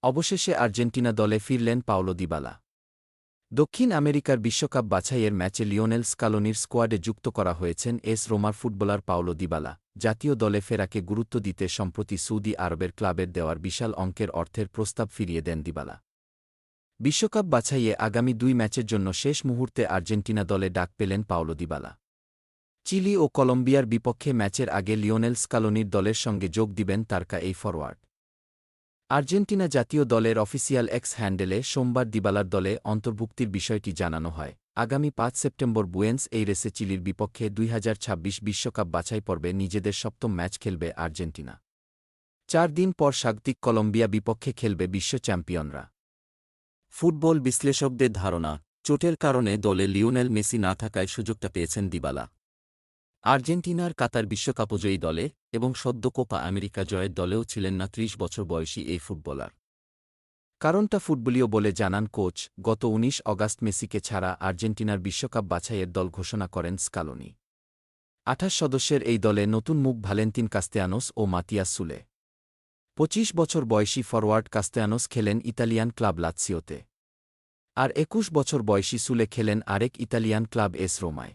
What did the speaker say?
অবশেষে আর্জেন্টিনা দলে ফিরলেন পাওলো দিবালা। দক্ষিণ আমেরিকার বিশ্বকাপ বাছাইয়ের ম্যাচে লিওনেল স্কালোনির স্কোয়াডে যুক্ত করা হয়েছেন এস রোমার ফুটবলার পাওলো দিবালা। জাতীয় দলে ফেরাকে গুরুত্ব দিতে সম্প্রতি সৌদি আরবের ক্লাবের দেওয়ার বিশাল অঙ্কের অর্থের প্রস্তাব ফিরিয়ে দেন দিবালা। বিশ্বকাপ বাছাইয়ে আগামী 2 ম্যাচের জন্য শেষ মুহূর্তে আর্জেন্টিনা দলে ডাক পেলেন পাওলো দিবালা। চিলি ও কলম্বিয়ার বিপক্ষে ম্যাচের আগে লিওনেল স্কালোনির দলের সঙ্গে যোগ দিবেন তারকা এই ফরোয়ার্ড। আর্জেন্টিনা জাতীয় দলের অফিসিয়াল এক্স হ্যান্ডেলে সোমবার দিবালার দলে অন্তর্ভুক্তির বিষয়টি জানানো হয়। আগামী 5 সেপ্টেম্বর বুয়েন্স এইরেসে চিলির বিপক্ষে 2026 বিশ্বকাপ বাছাই পর্বে নিজেদের সপ্তম ম্যাচ খেলবে আর্জেন্টিনা। 4 দিন পর স্বাগতিক কলম্বিয়া বিপক্ষে খেলবে বিশ্ব চ্যাম্পিয়নরা। ফুটবল বিশ্লেষকদের ধারণা, চোটের কারণে দলে লিওনেল মেসি না থাকায় সুযোগটা পেয়েছেন দিবালা। আর্জেন্টিনার কাতার বিশ্বকাপজয়ী দলে এবং সদ্য কোপা আমেরিকা জয়ের দলেও ছিলেন না 30 বছর বয়সী এই ফুটবলার। কারণটা ফুটবলীয় বলে জানান কোচ। গত 19 অগাস্ট মেসিকে ছাড়া আর্জেন্টিনার বিশ্বকাপ বাছাইয়ের দল ঘোষণা করেন স্কালোনি। 28 সদস্যের এই দলে নতুন মুখ ভালেন্তিন কাস্তেয়ানোস ও মাতিয়াস সুলে। 25 বছর বয়সী ফরওয়ার্ড কাস্তেয়ানোস খেলেন ইতালিয়ান ক্লাব লাৎসিওতে। আর 21 বছর বয়সী সুলে খেলেন আরেক ইতালিয়ান ক্লাব এস রোমায়।